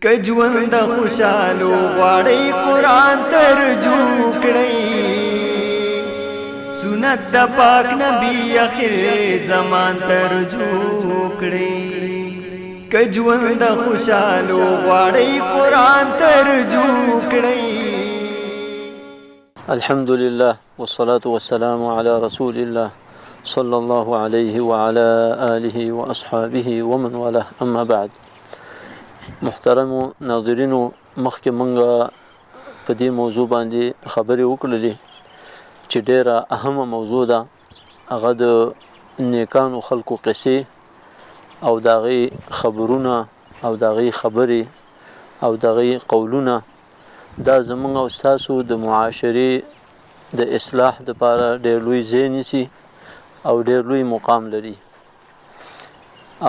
کجوند خوشالو غواړی قرآن ترجمه کړئ سنت د پاک نبی اخر زمان ترجمه کړئ کجوند خوشالو غواړی قرآن ترجمه کړئ. الحمد لله والصلاة والسلام على رسول الله صلى الله عليه وعلى آله وأصحابه ومن والاه. أما بعد، محترم ناظرینو، مخکې مونږه په دې موضوع باندې خبرې وکړلې چې ډېره اهمه موضوع ده، هغه د نیکانو خلکو قصې او د هغې خبرونه او د هغې خبرې او د هغې قولونه دا زمونږ او ستاسو د معاشرې د اصلاح دپاره ډېر لوی ځای نیسي او ډېر لوی مقام لري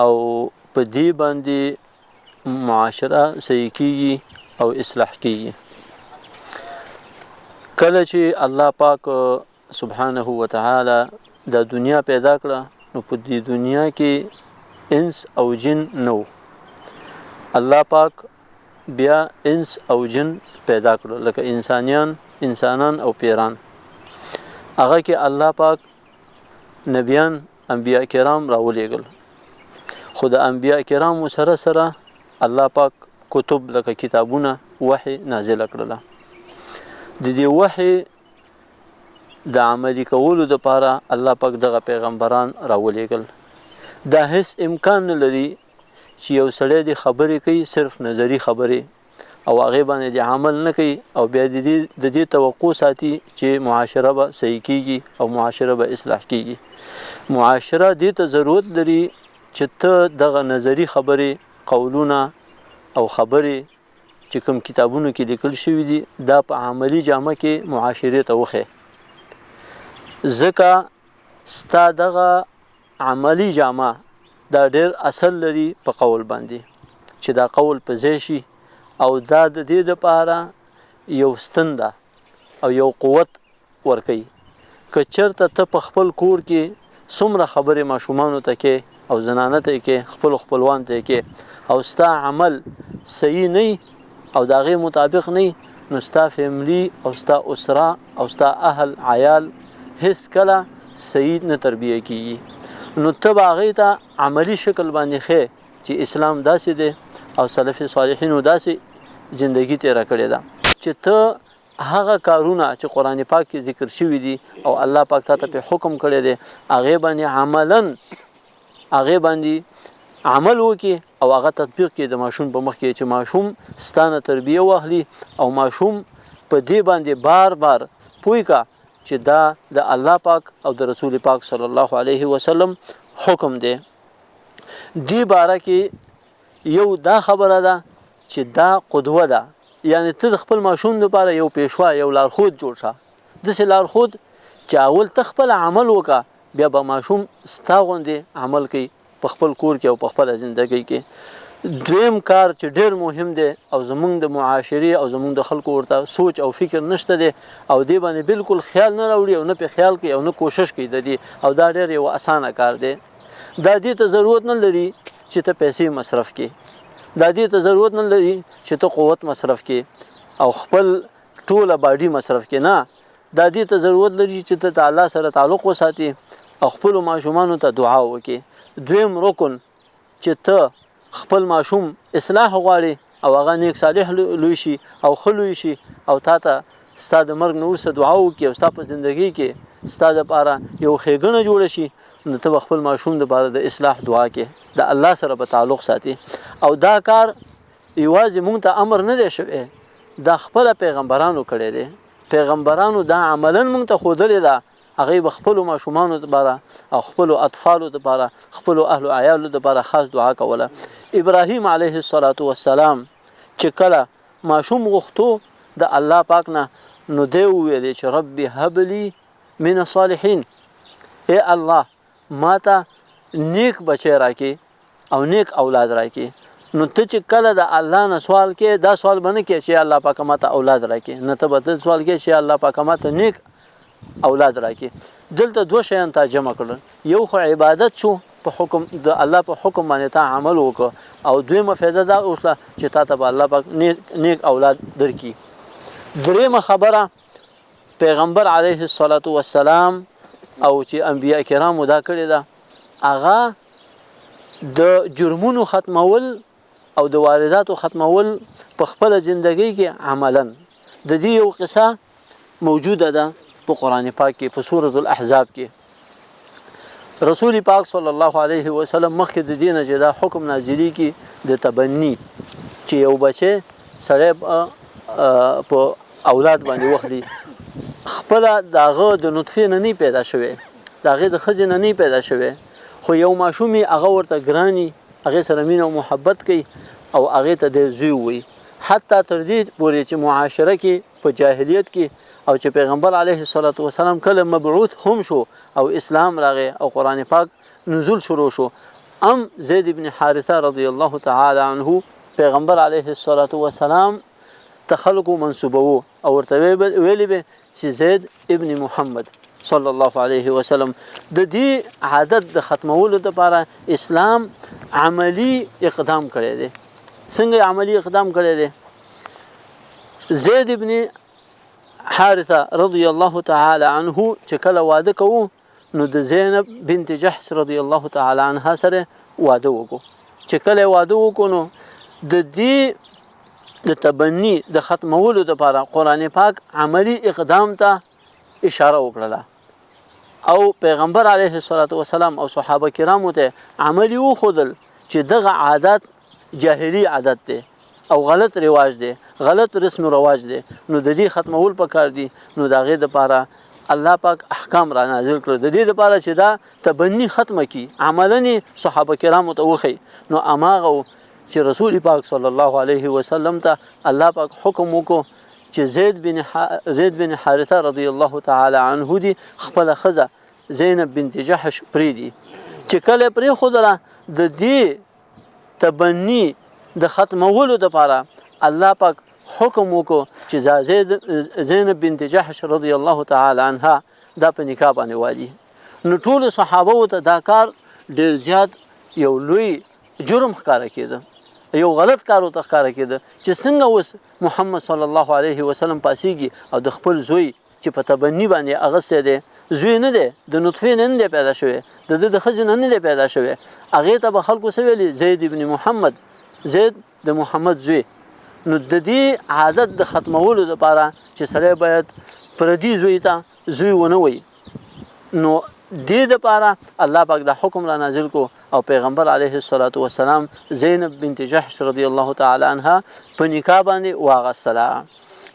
او په دې باندې معاشره صحیح کیږي او اصلاح کیږي. کله چې الله پاک سبحانه وتعالی د دنیا پیدا کړه، نو په دې دنیا کې انس او جن نو. الله پاک بیا انس او جن پیدا کړه، لکه انسانان او پیران. هغه کې الله پاک نبیان انبیاء کرام راولېږل، خو د انبیاء کرامو سره سره الله پاک کتب لکه کتابونه وحی نازله کړله. د دې وحی د عملي کولو دپاره الله پاک دغه پیغمبران راولېږل. دا هیڅ امکان نه لري چې یو سړی د خبرې کوي صرف نظری خبرې او هغې باندې د عمل نه کوي او بیا د دې توقع ساتي چې معاشره به صحیح کیږي او معاشره به اصلاح کیږي. معاشره دې ته ضرورت لري چې ته دغه نظری خبرې، قولونه او خبرې چې کوم کتابونو کې لیکل شوي دي دا په عملی جامه کې معاشرې ته وښیې، ځکه ستا دغه عملی جامه دا ډېر اثر لري په قول باندې چې دا قول په ځای شي او دا د دې دپاره یو ستن ده او یو قوت ورکوي. که چېرته ته په خپل کور کې څومره خبرې ماشومانو ته کې او زنانه ته کې خپلوان ته کې او ستا عمل صحیح نه او د هغې مطابق نه، نو ستا فیملی او ستا اسره او ستا اهل عیال هیڅ کله صحیح نه تربیه کیږي. نو ته به هغې ته عملی شکل باندې ښې چې اسلام داسې دی او سلف صالحینو داسې زندگی تیره کړې ده چې ته هغه کارونه چې قرآن پاک کې ذکر شوي دي او الله پاک تا ته په حکم کړی دی هغې باندې عمل وکړي او هغه تطبیق کړي د ماشوم په مخ کې، چې ماشوم ستانه تربیه واخلي او ماشوم په دې باندې بار بار پوه کا چې دا د الله پاک او د رسول پاک صلی الله علیه وسلم حکم دی. دې باره کې یو دا خبره ده چې دا قدوه ده، یعنی ته د خپل ماشوم لپاره یو پیشوا، یو لارښود جوړ شه، داسې لارښود چې اول ته خپل عمل وکړه بیا به ماشوم ستا غوندې عمل کوي په خپل کور کې او په خپله زندګۍ کې. دویم کار چې ډېر مهم دی او زمونږ د معاشرې او زمونږ د خلکو ورته سوچ او فکر نشته دی او دې باندې بالکل خیال نه راوړي او نه پې خیال کوي او نه کوشش کوي د دې، او دا ډېر یو اسانه کار دی. دا دې ته ضرورت نه لري چې ته پیسې مصرف کړې، دا دې ته ضرورت نه لري چې ته قوت مصرف کړې او خپل ټوله باډي مصرف کړې، نه، دا دې ته ضرورت لري چې ته د الله سره تعلق وساتې او خپلو ماشومانو ته دعا وکړې. دویم رکن چې ته خپل ماشوم اصلاح غواړي او هغه نیک صالح لوی شي او ښه لوی شي او تا ته ستا د مرګ نه وروسته دعا وکړي او ستا په زندګۍ کې ستا دپاره یو ښېګڼه جوړه شي، نو ته به خپل ماشوم دپاره د اصلاح دعا کې د الله سره به تعلق ساتي. او دا کار یوازې مونږ ته امر نه دی شوی، دا خپله پیغمبرانو کړی دی. پیغمبرانو دا عملا مونږ ته ښودلې ده، هغې به خپلو ماشومانو دپاره او خپلو اطفالو دپاره، خپلو اهلو عیالو دپاره خاص دعا کوله. ابراهیم علیه السلام چې کله ماشوم غوښتو د الله پاک نه، نو دی وویلې چې رب هب لی من الصالحین، ای الله ما ته نیک بچی راکې او نیک اولاد راکې. نو ته چې کله د الله نه سوال کې، دا سوال به نه کې چې الله پاک ما ته اولاد راکې، نه ته به سوال کې چې الله پاک ما ته نیک اولاد راکې. دلته دوه شیان تا جمع کړل، یو خو عبادت شو په حکم د الله په حکم باندې تا عمل وکړه او دویمه فایده دا اوسله چې تا ته به الله پاک نیک اولاد درکړي. درېیمه خبره پیغمبر علیه الصلاة والسلام او چې انبیاء کرامو دا کړې ده هغه د جرمونو ختمول او د وارداتو ختمول په خپل ژوندۍ کې عملا. د دې یو قصه موجوده ده په قرآن پاک کې په سورة الاحزاب کې. رسول پاک صلی الله علیه وسلم مخکې د دې نه چې دا حکم نازلی کی د تبنی چې یو بچی سړی په اولاد باندې وخلی خپل داغه د نطفه نه پیدا شوی داغه د ښځې نه پیدا شوی خو یو ماشوم هغه ورته ګرانی هغه سره مینه او محبت کوي او هغه ته د زوی وي حتی تر دې پورې چې معاشره کې په جاهلیت کې او چې پیغمبر علیه الصلاة والسلام کله مبعوث هم شو او اسلام راغی او قرآن پاک نزول شروع شو زید بن حارثه رضی الله تعالی عنه پیغمبر علیه الصلاة والسلام تخلقو منصوبو او ورته ویلی به چې زید ابن محمد صلی الله علیه وسلم. د دې عادت د ختمولو لپاره اسلام عملی اقدام کړی دی. څنګه عملی اقدام کړی دی؟ زید ابن حارثه رضی الله تعالی عنه چې کله واده کوو نو د زینب بنت جحش رضی الله تعالی عنها سره واده وکړو. چې کله واده وکړو نو د دې د تبنی د ختمولو لپاره قرآن پاک عملی اقدام ته اشاره وکړه او پیغمبر علیه الصلاة والسلام او صحابه کرامو ته عملی وښودل چې دغه عادت جاهلی عادت دی او غلط رواج دی غلط رسم و رواج دی نو د دې ختمول پکار دي. نو د هغې دپاره الله پاک احکام را نازل کړل د دې دپاره چې دا تبنی ختمه کی عملا صحابه کرامو ته وښیي. نو هماغه چې رسول پاک صلی الله علیه وسلم ته الله پاک حکم وکړو چې زید بن حارثه رضی الله تعالی عنه دی خپل ښځه زینب بنت جحش پریدي. چې کله پرېښودله د دې تبنی د ختمولو دپاره الله پاک حکم وکړو چې زینب بنت جحش رضی الله تعالی عنها دا په نکاح باندې والي. نو ټولو صحابو ته دا کار ډېر زیات یو لوی جرم ښکاره کېده یو غلط کار ورته ښکاره کېده چې څنګه اوس محمد صلی الله علیه وسلم پاسیږي او د خپل زوی چې په تبني باندې اغستی دی زوی نه دی د نطفې نه دی پیدا شوی د ده د ښځې نه دی پیدا شوی هغې ته به خلکو څه ویلي زید ابن محمد زید د محمد زوی. نو د دې عادت د ختمولو لپاره چې سړی باید پردي زوی ته زوی ونه وایي نو دې دپاره الله پاک دا حکم را نازل کو او پیغمبر علیه الصلاة والسلام زینب بنت جحش رضی الله تعالی عنها په نکاح باندې واغستله.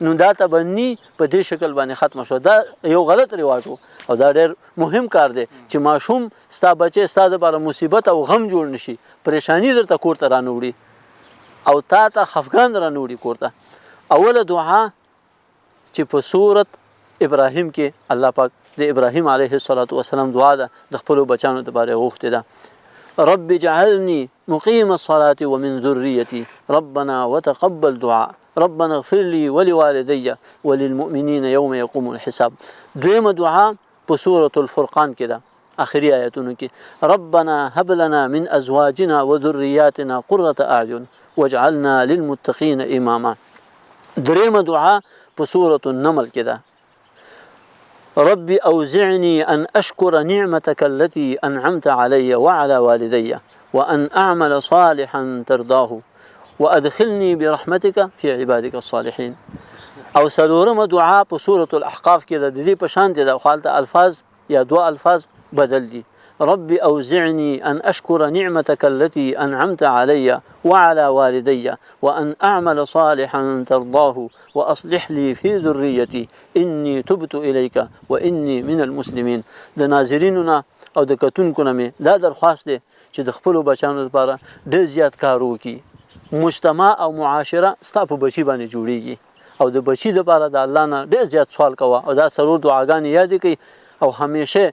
نو دا تبنی په دې شکل باندې ختم شو. دا یو غلط رواج او دا ډېر مهم کار دی چې ماشوم ستا بچی ستا دپاره مصیبت او غم جوړ نشي پریشانی درته کور ته رانوړي او تا ته خفګان رانوړي کور ته. اوله دعا چې په سورت ابراهیم کې الله پاک د ابراهیم علیه الصلاة والسلام دعا ده د خپلو بچانو دپاره غوښتې ده رب اجعلني مقيم الصلاة ومن ذريتي ربنا وتقبل دعاء ربنا اغفر لي ولوالدي وللمؤمنين يوم يقوم الحساب. دویمه دعا په سورة الفرقان کې ده آخري آیتونو کې ربنا هب لنا من ازواجنا وذرياتنا قرة اعين واجعلنا للمتقين اماما. دریمه دعا په سورة النمل کې ده ربي أوزعني أن أشكر نعمتك التي أنعمت علي وعلى والدي وأن أعمل صالحا ترضاه وأدخلني برحمتك في عبادك الصالحين. او سلورم دعا په سورة الأحقاف کې د دې په شان دي د خالته الفاظ یا دوا الفاظ بدل دي ربي أوزعني أن أشكر نعمتك التي أنعمت علي وعلى والدي وأن أعمل صالحا ترضاه وأصلح لي في ذريتي إني تبت إليك وإني من المسلمين. د ناظرینو او د کتونکو نه مې دا درخواست دی چې د خپلو بچانو لپاره ډېر زیات کار وکړي. مجتمع او معاشره ستا په بچي باندې جوړیږي او د بچي لپاره د الله نه ډېر زیات سوال کوه او دا څلور دعاګانې یادې کړئ او همیشه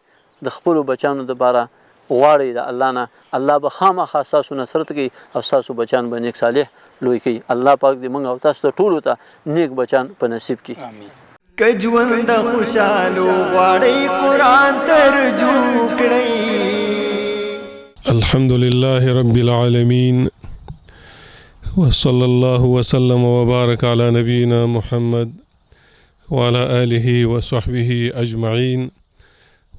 د خپلو بچانو لپاره غواړئ د الله نه الله به خامخا ستاسو نصرت کوي او ستاسو بچان به نیک صالح لوی کوي. الله پاک دې موږ او تاسو ته ټولو ته نیک بچان په نصیب کړي. که ژوند خوشحالو غواړئ قرآن ترجمه کړئ الحمد لله رب العالمين وصلى الله وسلم وبارك على نبينا محمد وعلى آله وصحبه أجمعين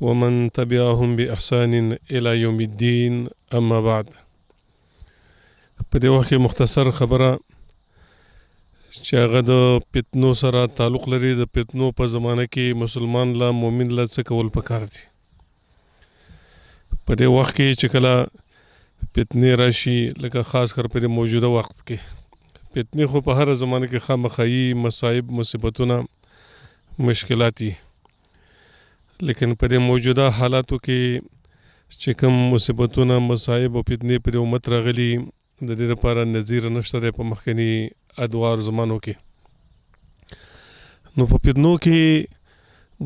ومن تبعهم بإحسان إلى يوم الدين أما بعد. په دې وخت کې مختصر خبره چې هغه د فتنو سره تعلق لري. د فتنو په زمانه کې مسلمان لا مؤمن لا څه کول پکار دي. په دې وخت کې چې کله فتنې راشي، لکه خاص کر په دې موجوده وخت کې فتنې خو په هر زمانه کې خامخایي مصائب مصیبتونه مشکلات دي، لیکن په دې موجوده حالاتو کې چې کوم مصیبتونه مصائب او فتنې پر امت راغلي، د دې لپاره نظیر نشته دی په مخکني ادوار زمانو کې. نو په فتنو کې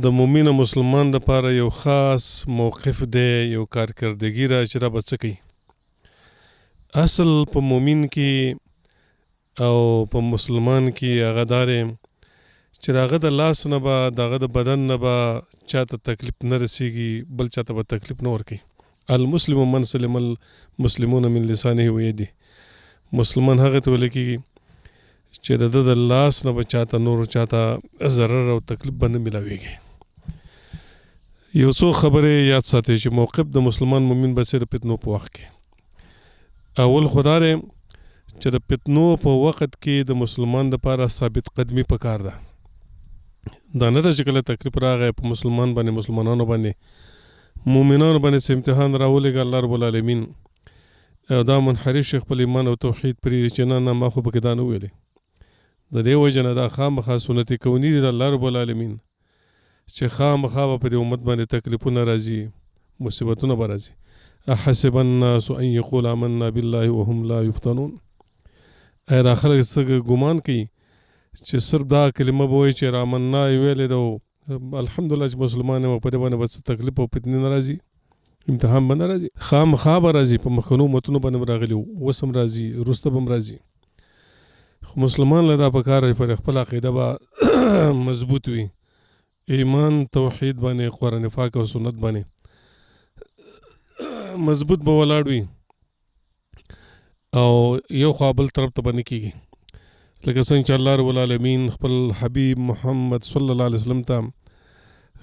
د مؤمن مسلمان لپاره یو خاص موقف دی، یو کارکردګي را چې را به څه کوي. اصل په مؤمن کې او په مسلمان کې هغه دا دی چې هغه د لاس نه به دغه د بدن نه به چاته تکلیف نه رسیږي، بل چاته به تکلیف نه ورکوي. المسلم من سلم المسلمون من لسانه و یده. مسلمان هغه ته ویل کېږي چې د لاس نه به چاته نور چاته ضرر او تکلیف به نه میلاویږي. یو څو خبرې یاد ساتئ چې موقف د مسلمان مؤمن به څه د فتنو په وخت کې. اول خدا دی چې د فتنو په وخت کې د مسلمان لپاره ثابت قدمي پکار ده. دا نه ده چې کله تکلیف راغی په مسلمان باندې، مسلمانانو باندې، مؤمنانو باندې څه امتحان راولېږه الله رب العالمین، او دا منحرف شي خپل ایمان او توحید پرېږدي چې نه ما خو پکې دا نه ویلې. د دې وجه نه دا خامخا سنت کوني دي د الله رب العالمین چې خامخا به په دې امت باندې تکلیفونه راځي، مصیبتونه به راځي. احسب الناس ان یقول آمنا بالله وهم لا یفتنون. ایا دا خلک څه ګمان کوي چې صرف دا کلمه به وایي چې آمنا یې ویلې ده، الحمدلله چې مسلمان یم، په دې باندې به څه تکلیف او فتنې نه راځي، امتحان به نه راځي. خامخا به راځي. په مخکنو امتونو باندې به راغلي، اوس هم راځي، وروسته به هم راځي. خو مسلمان له دا پکار دی پر خپل عقیده به مضبوط وي، ایمان توحید باندې، قرآن پاک او سنت باندې مضبوط به ولاړ وي، او یو خوا بل طرف ته به نه کېږي. لکه څنګه چې الله رب العالمین خپل حبیب محمد صلی الله علیه وسلم ته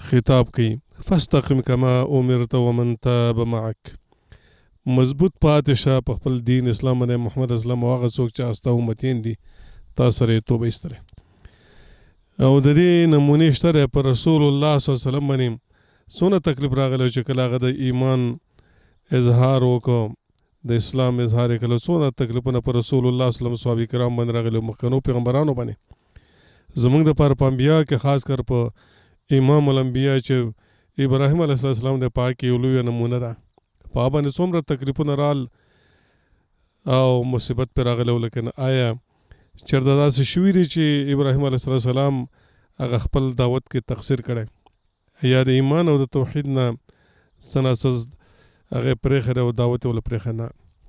خطاب کوي، فاستقم کما امرت ومن تاب معک. مضبوط پاتې شه په خپل دین اسلام باندې، محمد اسلام او هغه څوک چې ستا امتین دي تا سره یې توبه ایستلی. او د دې نمونې شته دی په رسول الله صلی الله علیه وسلم باندې څونه تکلیف راغلی چې کله هغه د ایمان اظهار وکړو، د اسلام اظهار یې کله څونه تکلیفونه په رسول الله صلی الله علیه وسلم صحابه کرام باندې راغلي، مخکنو پیغمبرانو باندې. زموږ دپاره په انبیا کې خاص کر په امام الانبیا چې ابراهیم علیه السلام د پاک یو لویه نمونه ده، په هغه باندې څومره تکلیفونه رال او مصیبت پرې راغلی. لیکن آیا چېرته داسې شوي دي چې ابراهیم علیه السلام هغه خپل دعوت کې تقصیر کړی، یا د ایمان او د توحید نه څه ناڅه هغه پرېښی دی او دعوت یې ولې پرېښی نه،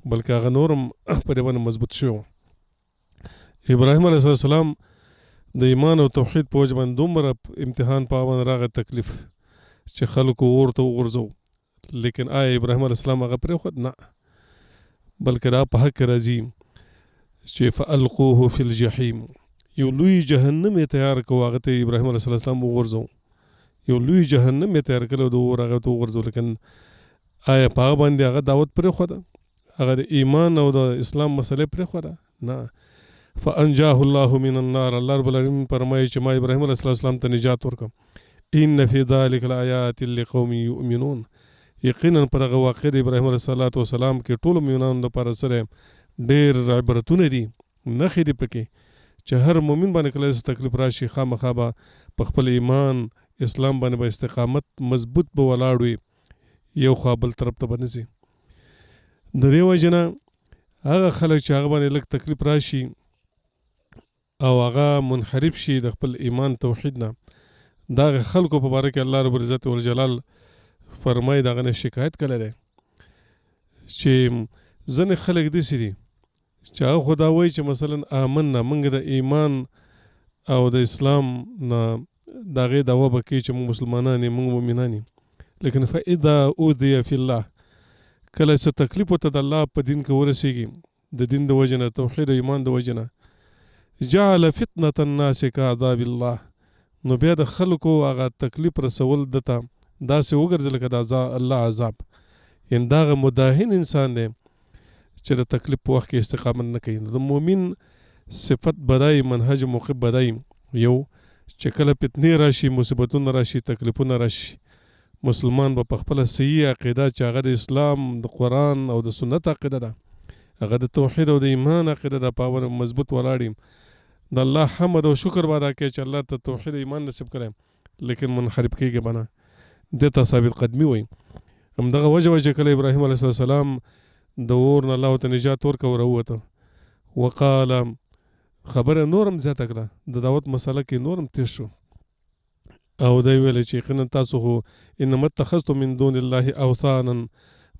بلکې هغه نور هم په دې باندې مضبوط شوی. ابراهیم علیه السلام د ایمان او توحید په وجه باندې دومره امتحان په هغه باندې راغی تکلیف چې خلکو اور ته وغورځو، لیکن آیا ابراهیم علیه السلام هغه پرېښود؟ نه، بلکې دا په حق کې راځي چې فالقوه فی الجحیم. یو لوی جهنم یې تیار کړو، هغه ته ابراهیم علیه السلام وغورځو، یو لوی جهنم یې تیار کړی د اور هغه ته وغورځو، لیکن آیا په هغه باندې هغه دعوت پرېښوده؟ هغه د ایمان او د اسلام مسئلې پرېښوده؟ نه. فانجاه الله من النار. الله رب العالمین فرمایي چې ما ابراهیم علیه السلام ته نجات ورکړم. ان فی ذلک لآیات لقوم یؤمنون. یقینا پر هغه واقع د ابراهیم علیه السلام کې ټولو مؤمنانو لپاره سره ډېر عبرتونه دي، نښې دي پکې چې هر مؤمن باندې کله تکلیف راشي خامخا به په خپل ایمان اسلام باندې به استقامت مضبوط به ولاړ وي، یو خوا بل طرف ته به نه ځي. د دې وجې نه هغه خلک چې هغه باندې لږ تکلیف راشي او هغه منحرف شي د خپل ایمان توحید نه، دا هغه خلکو په باره کې الله رب العزت والجلال فرمایي د هغه نه شکایت کړی دی چې ځینې خلک داسې دي چې هغه خو دا وایي چې مثلا آمنا، موږ د ایمان او د اسلام نه د هغې دعوه به کوي چې موږ مسلمانان یې، موږ مؤمنان یې، لیکن فاذا اوذی فی الله، کله څه تکلیف ورته د الله په دین کې ورسېږي د دین د وجې نه توحید او ایمان د وجې نه جعل فتنة الناس كعذاب الله نو بیا د خلکو هغه تکلیف رسول دته داسې وګرځي لکه د الله عذاب یعنې دا هغه مداهن انسان دی چې د تکلیف په وخت کې استقامت نه کوي د مؤمن صفت بدای منهج موقف بدای یو چې کله فتنې راشي مصیبتونه راشي تکلیفونه راشي مسلمان به په خپله صحیح عقیده چې هغه د اسلام د قرآن او د سنت عقیده ده هغه د توحید او د ایمان عقیده ده په هغه مضبوط ولاړي د الله حمد او شکر به ادا کوي چې الله ته توحید ایمان نصیب کړی لیکن منحرف کېږي به نه دې ته ثابت قدمي وایي همدغه وجه وه چې کله ابراهیم علیه السلام د اور نه الله ورته نجات ورکړه او راووته وقال خبره نورم زیاته کړه د دعوت مسله کې نورم تېز شو او دی ویلی چې یقینا تاسو خو انما اتخذتم من دون الله اوثانا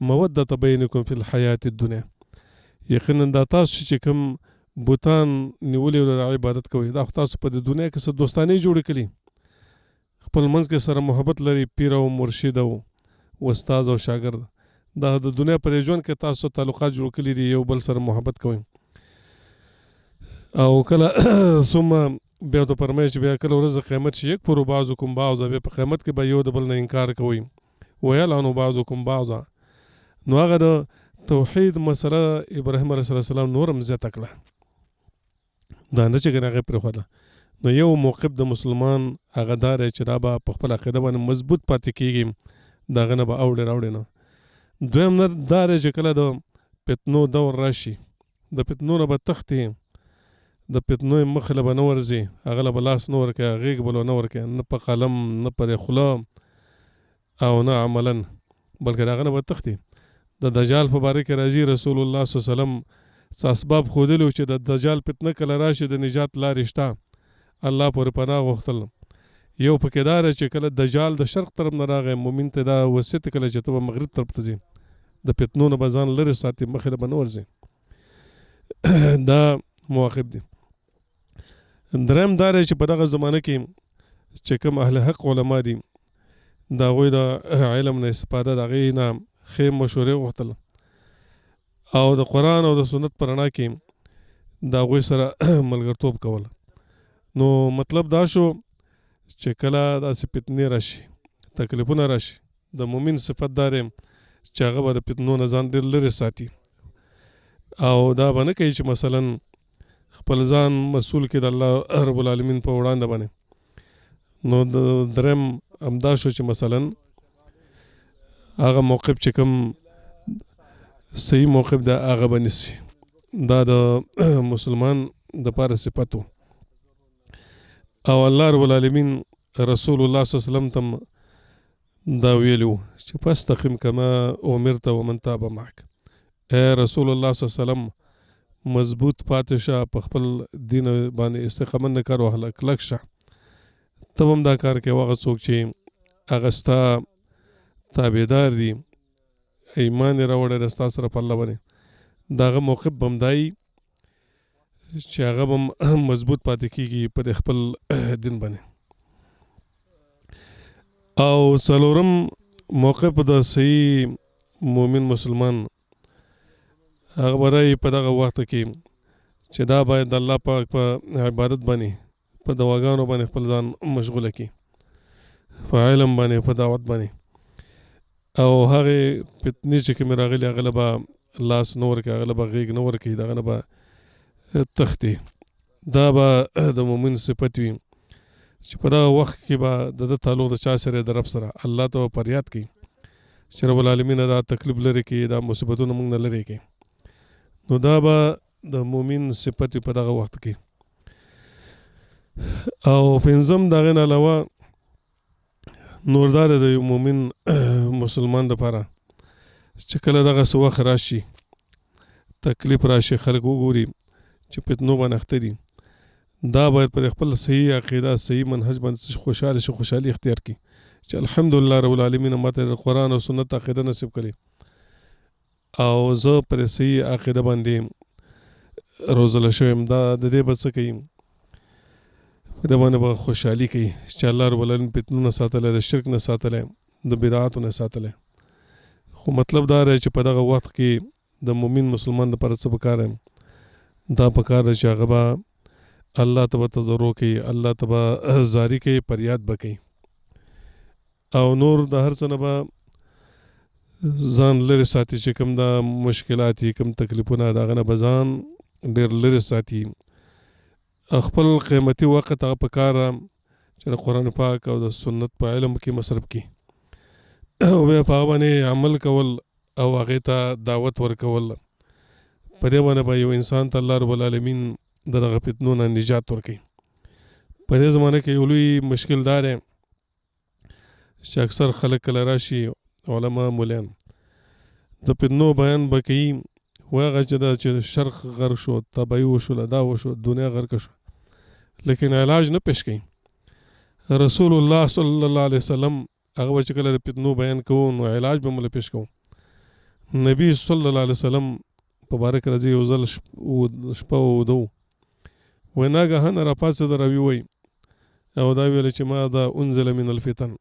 مودة بینکم فی الحیات الدنیا یقینا دا تاسو چې کوم بوتان نیولې او د عبادت کوئ دا خو تاسو په د دنیا کې څه دوستانې جوړې کړي خپل منځ کې سره محبت لري پیر او مرشد او استاد او شاګرد دا د دنیا په ژوند کې تاسو تعلقات جوړ کړي دي یو بل سره محبت کوئ او کله ثم بیا ته فرمایي چې بیا کله ورځ قیامت شي یکفر بعضکم بعضا بیا په قیامت کې به یو د بل نه انکار کوي ویلعن بعضکم بعضا نو هغه د توحید مسله ابراهیم علیه السلام نورم زیاته کړه دا نه چې ګنې هغې پرېښوده نو یو موقف د مسلمان هغه دا دی چې دا به په خپل عقیده باندې مضبوط پاتې کېږي د هغه نه به اوړې راوړې نه دویم دا دی چې کله د فتنو دور راشي د فتنو نه به تښتي د فتنو مخې له به نه ورځي هغه له به لاس نه ورکوي غېږ به له نه ورکوي نه په قلم نه په خوله او نه عملا بلکې د هغه نه به تښتي د دجال په باره کې راځي رسول الله صلی الله علیه وسلم څه اسباب ښودلي چې د دجال فتنه کله راشي د نجات لارې شته الله پورې پناه غوښتل یو پکې دا دی چې کله دجال د شرق طرف نه راغی مؤمن ته دا وصیت کله چې ته به مغرب طرف ته ځي د فتنو نه به ځان لرې ساتي مخې له به نه ورځي دا مواقف دي دریم دا دی چې په دغه زمانه کې چې کوم اهل حق علما دي د هغوی د علم نه استفاده د هغې نه ښې مشورې غوښتل او د قرآن او د سنت په رڼا کې د هغوی سره ملګرتوب کول نو مطلب دا شو چې کله داسې فتنې راشي تکلیفونه راشي د مؤمن صفت دا دی چې هغه به د فتنو نه ځان ډېر لرې ساتي او دا به نه کوي چې مثلا خپل ځان مسؤل کې د الله رب العالمین په وړاندې باندې نو د دریم همدا شو چې مثلا هغه موقف چې کوم صحیح موقف د هغه به نیسي دا د مسلمان د پاره صفت او الله رب العالمین رسول الله صلی الله علیه وسلم تم دا ویلو چې فاستقم کما امرت ومن تاب معك اے رسول الله صلی الله علیه وسلم مضبوط پاتې شه په خپل دین باندې استقامت نه کار واخله کلک شه ته هم دا کار کوې هغه څوک چې هغه ستا تابعدار دي ایمان یې راوړی دی ستا سره په الله باندې د هغه موقف به همدایي چې هغه به مضبوط پاتې کېږي په د خپل دین باندې او څلورم موقف د صحیح مؤمن مسلمان هغه برای په دغه وخت کې چې دا باید د الله پاک په عبادت باندې په دواګانو باندې خپل ځان مشغوله کړي په علم باندې په دعوت باندې او هغې فتنې چې کومې راغلي هغه له به لاس نه ورکوي هغه له به غېږ نه ورکوي د هغه نه به تښتي دا به د مؤمن صفت وي چې په دغه وخت کې به د ده تعلق د چا سره د رب سره الله ته به فریاد کوي چې رب العالمین دا تکلیف لرې کړي دا مصیبتونه موږ نه لرې کړي نو دا به د مؤمن صفت په دغه وخت کې او پنځم د هغې نه علاوه نور دا د یو مؤمن مسلمان دپاره چې کله دغه څه وخت راشي تکلیف راشي خلک وګوري چې فتنو باندې اخته دي دا باید پر خپل صحیح عقیده صحیح منهج باندې خوشحاله شي خوشحالي اختیار کړي چې الحمدلله رب العالمین ماته د قرآن او سنت عقیده نصیب کړي او زه پر صحیح عقیده باندې روزله شویم دا د دې به څه کوي په دې باندې به خوشحالي کوي چې الله رب العالمین فتنو نه ساتلی د شرک نه ساتلی د بدعاتو نه ساتلی خو مطلب دا دی چې په دغه وخت کې د مؤمن مسلمان لپاره څه پکار دی؟ دا پکار دی چې هغه به الله ته به تضرع کوي، الله ته به زاری کوي، فریاد به کوي او نور د هر څه نه به ځان لرې ساتي. چې کوم دا مشکلات دي، کوم تکلیفونه د هغه نه به ځان ډېر لرې ساتي. خپل قیمتي وخت هغه پکار چې د قرآن پاک او د سنت په علم کې مصرف کړي او بیا په هغه باندې عمل کول او هغې ته دعوت ورکول. په دې باندې به یو انسان ته الله رب العالمین د دغه فتنو نه نجات ورکوي. په دې زمانه کې یو لوی مشکل دا دی چې اکثر خلک کله راشي، علما مولیان د فتنو بیان به کوي، وایي هغه چې دا چې شرق غرق شو، تباهي وشوله، دا وشو، دنیا غرقه شو، لیکن علاج نه پیش کوي. رسول الله صلی الله علیه وسلم هغه به چې کله د فتنو بیان کوو نو علاج به موږ پیش کوو. نبی صلی الله علیه وسلم په باره کې راځي یو ځل شپه اوده وایي ناګهانه راپاڅېده، راوي وایي او دا ویله چې ما دا انزل من الفتن،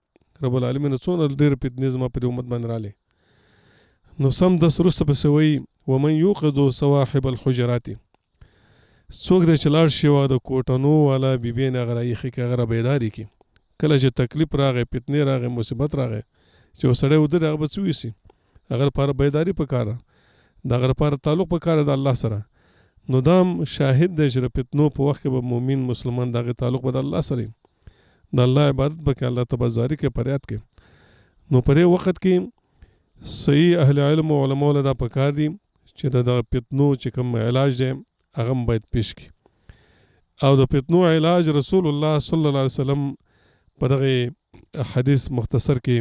رب العالمین څونه ډېرې فتنې زما په دې امت باندې راغلې. نو سم دس وروسته پسې وایي ومن یوقظ صواحب الحجرات، څوک دی چې لاړ شي او د کوټنو والا بیبیانې هغه راایښې کړي، هغه رابیدارې کړي. کله چې تکلیف راغی، فتنې راغی، مصیبت راغی، چې یو سړی ودرې هغه به څه ویسي؟ هغه لپاره بیداري پکار ده، د هغه لپاره تعلق پکار ده د الله سره. نو دا شاهد دی چې د فتنو په وخت کې به مؤمن مسلمان د هغې تعلق به د الله سره د الله عبادت به کوي، الله ته به زاري کوي، فریاد کوي. نو په دې وخت کې صحیح اهل علم او علماء له دا پکار دي چې د دغه فتنو چې کوم علاج دی هغه هم باید پیش کړي. او د فتنو علاج رسول الله صلی الله علیه وسلم په دغه حدیث مختصر کې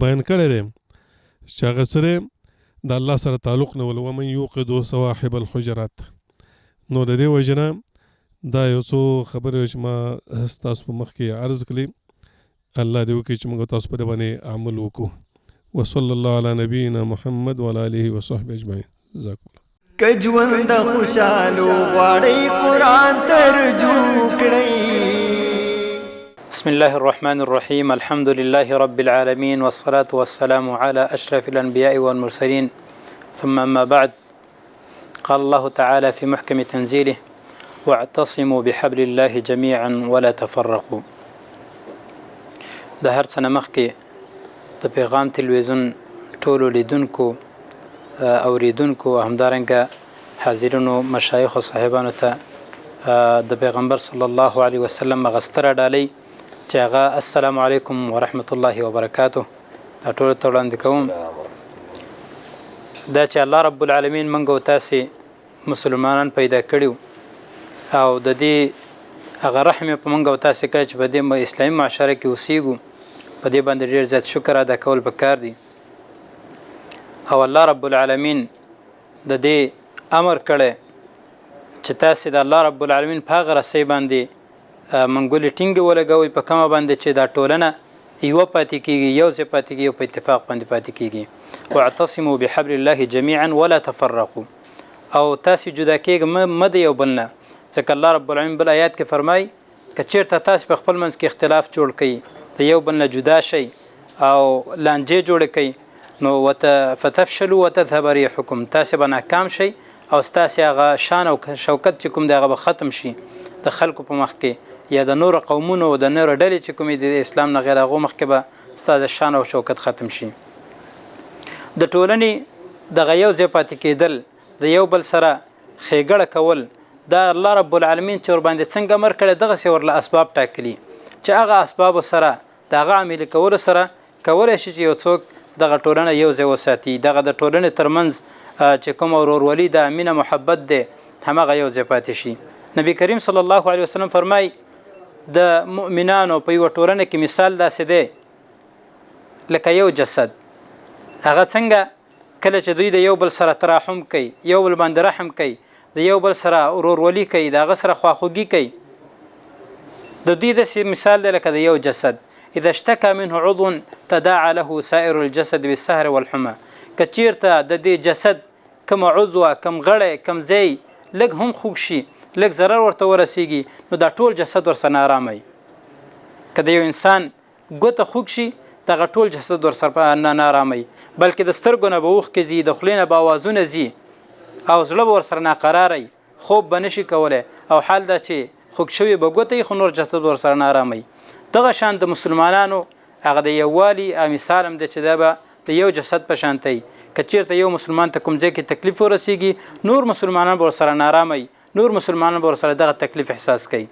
بیان کړی دی چې هغه سره د الله سره تعلق نه ول. ومن یوقظ صواحب الحجرات. نو د دې وجه نه دا یو څو خبرې چې ما ستاسو په مخ کې عرض کړې، الله دې وکړي چې موږ تاسو په دې باندې عمل وکړو. وصلی الله علی نبینا محمد وعلى آله وصحبه اجمعین. جزاکم الله. که ژوند خوشحالو غواړئ قرآن ترجمه کړئ. بسم الله الرحمن الرحيم. الحمد لله رب العالمين والصلاة والسلام على أشرف الأنبياء والمرسلين، ثم أما بعد. قال الله تعالى في محكم تنزيله واعتصموا بحبل الله جميعا ولا تفرقوا. د هر څه نه مخکې د پیغام تلویزیون ټولو لیدونکو، اوریدونکو، همدارنګه حاضرینو مشایخ او صاحبانو ته د پیغمبر صلی الله علیه وسلم غستره ډالۍ چې هغه السلام علیکم ورحمت الله وبرکاته دا ټولو ته وړاندې کوم. دا چې الله رب العالمین موږ او تاسې مسلمانان پیدا کړي او د دې هغه رحم په موږ او تاسې کړی چې په دې اسلامي معاشره کې اوسیږو، په دې باندې ډېر زیات شکر ادا کول پکار دي. او الله رب العالمین د دې امر کړی چې تاسې د الله رب العالمین په هغه رسۍ باندې منګولې ټینګې ولګوئ په کومه باندې چې دا ټولنه یوه پاتې کېږي، یو ځای پاتې کېږي او په اتفاق باندې پاتې کېږي. واعتصموا بحبل الله جميعا ولا تفرقوا. او تاسې جدا کېږئ مه د یو بل نه، ځکه الله رب العالمین بل آیات کې فرمایي که چېرته تاسې په خپل منځ کې اختلاف جوړ کړئ، د یو بل نه جدا شئ او لانجې جوړې کړئ، نو فتفشلوا وتذهب ريحكم، تاسې به ناکام شئ او ستاسې هغه شان او شوکت چې کوم دی هغه به ختم شي د خلکو په مخ کې، یا د نور قومونو او د نور ډلې چې کومې د اسلام نه غیر هغو مخکې به ستاسو شان او شوکت ختم شي. د ټولنې دغه یو ځای پاتې کېدل، د یو بل سره ښېګړه کول، دا الله رب العالمین چې ورباندې څنګه امر کړی دغسې ورله اسباب ټاکلي چې هغه اسبابو سره د هغه عملي کولو سره کولی شي چې یو څوک دغه ټولنه یو ځای وساتي، دغه د ټولنې ترمنځ چې کوم ورورولي ده، مینه محبت دی، همغه یو ځای پاتې شي. نبی کریم صلی الله علیه وسلم فرمای د مؤمنانو په یوه ټولنه کې مثال داسې دی لکه یو جسد. هغه څنګه کله چې دوی د یو بل سره تراحم کوي، یو بل باندې رحم کوي، د یو بل سره ورورولي کوي، د هغه سره خواخوږي کوي، د دوی داسې مثال دی لکه د یو جسد. اذا اشتكى منه عضو تداعى له سائر الجسد بالسهر والحمى. که چیرته د دې جسد کوم عضو، کوم غړی، کوم ځای لږ هم خوږ شي، لږ ضرر ورته ورسیږي، نو دا ټول جسد ورسره آرامي. که د یو انسان ګوته خوږ شي، دغه ټول جسد ورسره نه آرامي بلکې د سترګو نه به اوښکې ځي د خولې نه به اوازونه ځي او زړه به ورسره ناقراری خوب به نشي کولی او حال دا چې خوږ شوي به ګوتې خو نور جسد ورسره نه آرامي دغه شان د مسلمانانو هغه د یووالي مثال هم دی چې دا به د یو جسد په شانتی که چېرته یو مسلمان ته کوم ځای کې تکلیف ورسیږي نور مسلمانان به ورسره نارامي نور مسلمانان به ورسره دغه تکلیف احساس کوي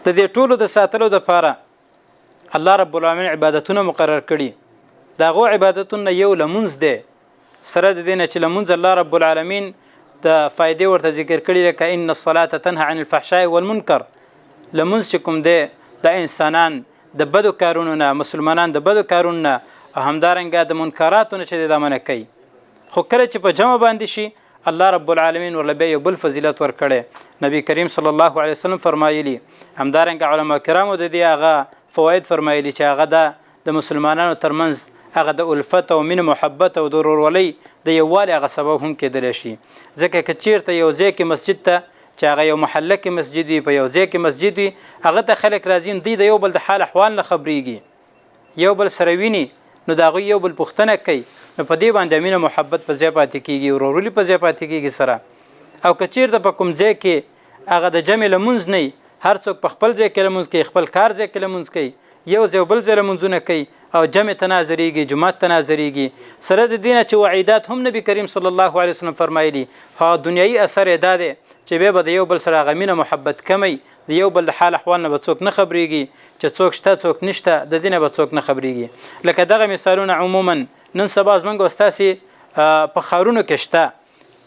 د دې ټولو د ساتلو دپاره الله رب العالمین عبادتونه مقرر کړي د هغو عبادتونه یو لمونځ دی سره د دې نه چې لمونځ الله رب العالمین د فایدې ورته ذکر کړي لکه ان الصلاة تنهى عن الفحشاء والمنکر لمونځ چې کوم دی د انسانان د بدو کارونو نه مسلمانان د بدو کارونو نه او همدارنګه د منکراتو نه چې د منع کوي خو کله چې په جمع باندې شي الله رب العالمین ورله یو بل فضیلت ورکړي نبی کریم صلی الله علیه وسلم فرمایلی همدارنګه علما کرامو د دې هغه فواید فرمایلی چې هغه د مسلمانانو ترمنځ هغه د الفت او مینه محبت او د ورورولۍ د یووالي هغه سبب هم کېدلی شي ځکه که چیرته یو ځای کې مسجد ته چې هغه یو محله کې مسجد وي په یو ځای کې مسجد وي هغه ته خلک راځي دوی د یو بل د حال احوال نه خبرېږي یو بل سره ویني نو د هغوی یو بل پوښتنه کوي نو په دې باندې مینه محبت په ځای پاتې کېږي ورورولي په ځای پاتې کېږي سره او که چیرته په کوم ځای کې هغه د جمع لمونځ نه هر څوک په خپل ځای کې لمونځ کوي خپل کار ځای کې لمونځ کوي یو ځای بل ځای لمونځونه کوي او جمع تناظریږي جمعات تناظریږي سره د دینه چې وعیدات هم نبی کریم صلی الله علیه وسلم فرمایلی ها دنیایي اثر یې دا دی چې بیا به د یو بل سره هغه مینه محبت کمی د یو بل د حال احوال نه به څوک نه خبرېږي چې څوک شته څوک نشته د دینه به څوک نه خبرېږي لکه دغه مثالونه عموما نن سبا زموږ استاسې په ښارونو کې شته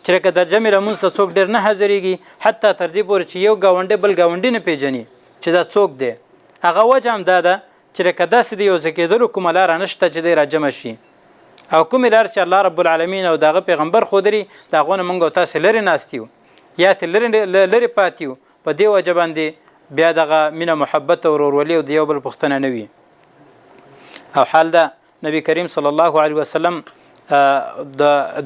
چې لکه د جمع لمونځ ته څوک ډېر نه حاضرېږي حتی تر دې پورې چې یو ګاونډی بل ګاونډي نه پېژني چې دا څوک دی هغه وجه هم دا ده چې لکه داسې د یو ځای کېدلو کومه لاره نشته چې دی راجمع شي او کومې لارې چې الله رب العالمین او د هغه پیغمبر ښودلي د هغو نه موږ او تاسې لرې ناست یو یا ترې لرې پاتې یو په دې وجه باندې بیا دغه مینه محبت او ورورولي او د یو بل پوښتنه نه وي او حال ده نبی کریم صلی الله علیه وسلم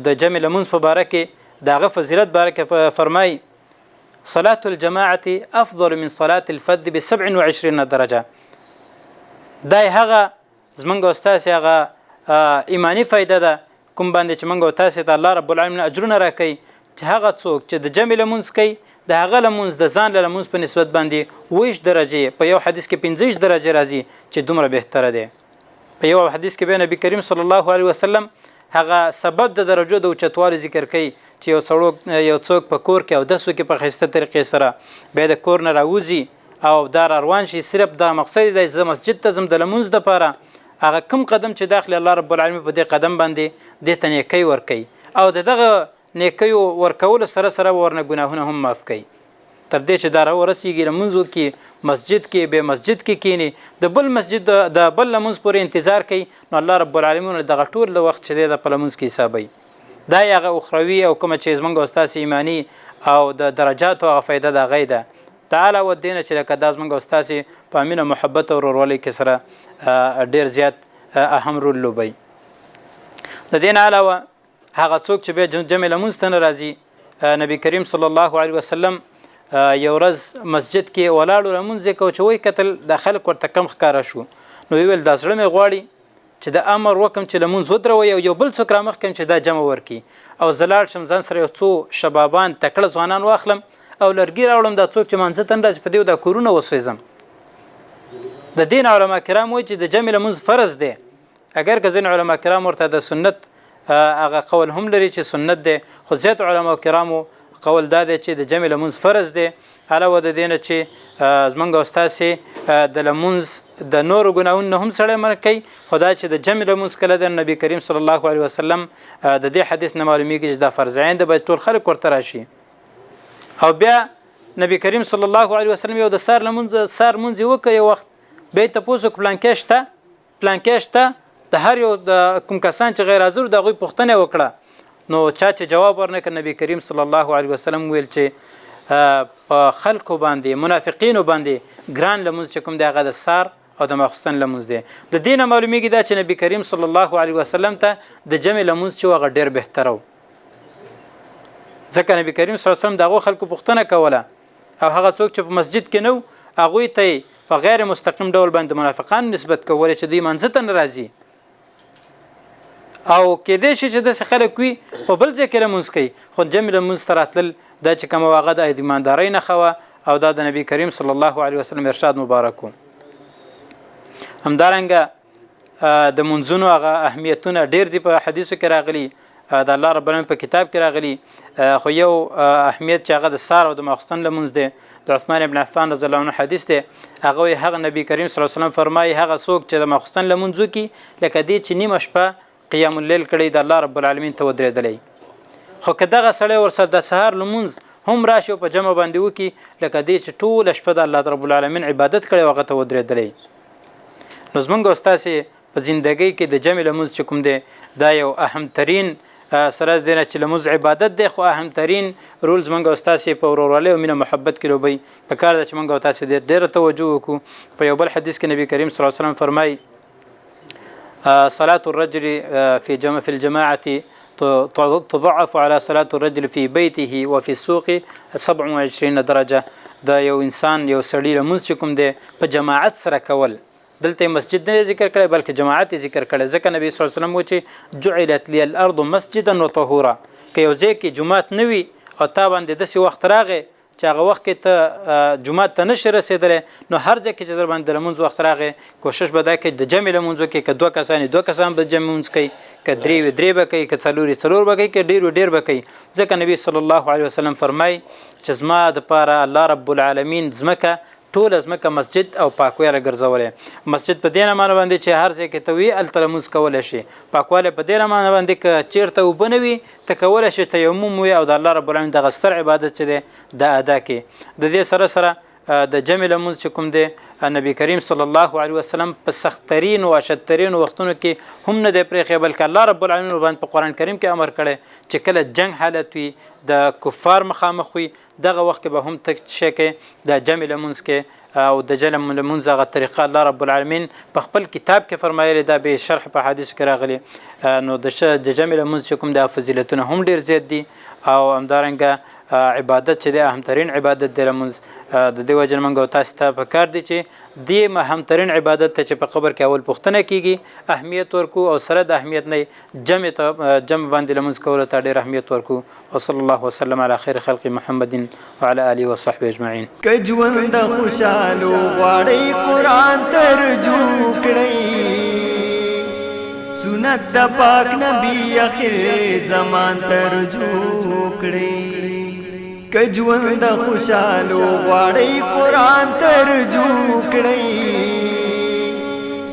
د جمع لمونځ په باره کې د هغه فضیلت باره کې فرمایي صلاة الجماعة افضل من صلاة الفذ ب27 درجه دا هغه زمونږ او ستاسې هغه ایمانی فایده ده کوم باندې چې موږ او تاسې ته الله رب العالمین اجرونه راکوي چې هغه څوک چې د جمع لمونځ کوي د هغه لمونځ د ځان له لمونځ په نسبت باندې 20 درجې په یو حدیث کې 15 درجې راځي چې دومره بهتره دی په یو حدیث کې به نبی کریم صلی الله علیه وسلم هغه سبب د درجو د اوچتوالي ذکر کوي چې یو څوک په کور کې او دسو کې په ښایسته طریقې سره به د کور نه راوځي او دار روان شي صرف دا مقصد دی چې مسجد ته ځم د لمونځ دپاره هغه کوم قدم چې داخل الله رب العالمین په دې قدم باندې دې ته نیکۍ ورکوي او دغه نیکیو ورکولو سره سره ورنه ګناهونه هم معاف کوي تر دې چې دا راورسیږي لمونځ وکړي مسجد کې به مسجد کې کینی د بل مسجد د بل لمونځ پورې انتظار کوي نو الله رب العالمین دغه ټول وخت چې د لمونځ کې حسابوي دا هغه اخروي او کومه چې زمونږ استاد ایمانی او د درجات او فائدہ د غیده تعالی و دینه چې لکه دا زمونږ استاد په امینه محبت او ورورولۍ کې سره ډیر زیات اهم رول لوبي د دین علاوه هغه څوک چې به جمع لمونځ ته راځي نبی کریم صلی الله علیه وسلم یو ورځ مسجد کې ولاړو لمونځ کو چې وای کتل د خلک ورته کم ښکارا شو نو ویل دا سره مې غواړي چې د امر وکم چې لمونځ ودروي او یو بل څوک را مخ کم چې دا جمع ورکی او زلاړ شم ځان سره یو څو شبابان تکړه ځوانان واخلم او لرګي راوړم دا څوک چې منځ ته راځي په دې د کورونه وسوځم د دین علما کرام وایي چې د جمع لمونځ فرض دی اگر که ځین علما کرام ورته د سنت هغه قول هم لري چې سنت دی خو زیات علما کرامو قول دا دی چې د جمع لمونځ فرض دی علاوه د دینه چې زمونږ استاد د لمونځ د نورو ګناهونو هم سره منع کوي خدای چې د جمع لمونځ کله د نبی کریم صلی الله علیه وسلم د دې حدیث نه معلومیږي چې دا فرض عین د به ټول خلک ورته راشي او بیا نبی کریم صلی الله علیه وسلم یو د سار مونځ وکړ یو وخت به ته پوسو پلانکېشته د هر یو د کوم کسان چې غیر حاضر دغه پوښتنه وکړه نو چا چې جواب ورنکړ نبی کریم صلی الله علیه وسلم ویل چې په خلکو باندې منافقینو باندې ګران لمونځ چې کوم دی هغه د سار او د مخصوصن لمونځ دی د دینه معلومیږي دا چې نبی کریم صلی الله علیه وسلم ته د جمع لمونځ چې هغه ډیر بهتره و ځکه نبی کریم صلی الله علیه وسلم دغه خلکو پوښتنه کوله او هغه څوک چې په مسجد کې نو هغه ته په غیر مستقیم ډول باندې منافقان نسبت کول چې دوی منځ ته نه راځي او کېدای شي چې د خلک وي په بل ځای کې لمونځ کوي خو جمع لمونځ ته راتلل دا چې کومه واغه د ایماندارۍ نښه وه او دا د نبي کریم صلی الله علیه وسلم ارشاد مبارک و همدارنګه د منځونو هغه اهمیتونه ډېر دي په حدیثو کې راغلي د الله رب العالمین په کتاب کې راغلي خو یو اهمیت چې هغه د سهار او د ماخوستن لمونځ دی د عثمان ابن عفان رضی الله عنه حدیث دی هغه نبی کریم صلی الله علیه وسلم فرمایي هغه څوک چې د ماخوستن لمونځ وکړي لکه دې چې نیمه شپه قیام الليل کړی د الله رب العالمین ته ودرېدلی خو که دغه سړی ورسره د سهار لمونځ هم راشي په جمع باندې وکړي لکه دې چې ټوله شپه د الله رب العالمین عبادت کړی هغه ته ودرېدلی نو زمونږ او ستاسې په زندګۍ کې د جمع لمونځ چې کوم دی دا یو اهمترین سره د دې نه چې لمونځ عبادت دی خو اهمترین رول زمونږ او ستاسې په ورورولۍ او مینه محبت کې لوبوي پکار ده چې مونږ او تاسې ډېره توجه وکړو په یو بل حدیث کې نبی کریم صلی الله علیه وسلم فرمایي صلاة الرجل في الجماعة تضعف على صلاة الرجل في بيته وفي السوق 27 درجة دا یو انسان یو سړی لمونځ چې کوم دی په جماعت سره کول دلته مسجد نه ذکر کړی بلکې جماعت ذکر کړی ځکه نبی صلی الله علیه وسلم و چې جعلت لي الارض مسجدا وطهورا که یو ځای کې جماعت نه وي او تا باندې داسې وخت راغی چې هغه وخت کې ته جمعه ته نشي رسېدلی نو هر ځای کې چې در باندې لمونځ وخت راغی کوشش به دا کوي د جمع لمونځ وکړي که دوه کسان به جمع لمونځ کوي که درې به کوي که څلور به کوي که ډېر به کوي ځکه نبی صلی الله علیه وسلم فرمایي چې زما دپاره الله رب العالمین ځمکه ټوله ځمکه مسجد او پاکوالی ګرځولی مسجد په دې معنی باندې چې هر ځای کې ته وي هلته لمونځ کولی شي پاکوالی په دې معنی باندې که چېرته اوبه نه وي ته کولی شي تیمم وي او د الله رب العالمین دغه ستر عبادت چې دی دا ادا کړي د دې سره د جمع لمونځ چې کوم دی نبی کریم صلی الله علیه وسلم په سختترین او اشدترین وختونو کې هم نه دی پرېښی بلکې الله رب العالمین باندې په قرآن کریم کې امر کړی چې کله جنگ حالت وي د کفار مخامخ وي دغه وخت کې به هم ته شی کې د جمع لمونځ کې او د جمع لمونځ هغه طریقه الله رب العالمین په خپل کتاب کې فرمایلی دا به شرح په حدیث کې راغلی نو د جمع لمونځ چې کوم د فضیلتونه هم ډېر زیات دي او همدارنګه عبادت چې دی اهمترین عبادت دی لمونځ د دې وجه موږ او تاسو ته پکار دي چې دې اهمترین عبادت ته چې په قبر کې اول پوښتنه کیږي اهمیت ورکو او سره د اهمیت نه جمع باندې لمونځ کولو ته ډېر اهمیت ورکو وصلی الله وسلم علی خیر خلق محمد وعلى اله وصحبه اجمعین که ژوند خوشالو غواړئ قرآن ترجمه کړئ سنت د پاک نبی اخر زمان ترجمه کړئ که ژوند خوشالو غواړئ قرآن ترجمه کړئ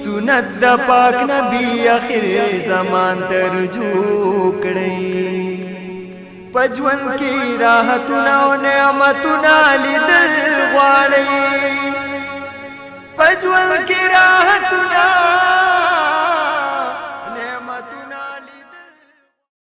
سنت د پاک نبی اخر زمان ترجمه کړئ په ژوند کې راحتونه او نعمتونه لیدل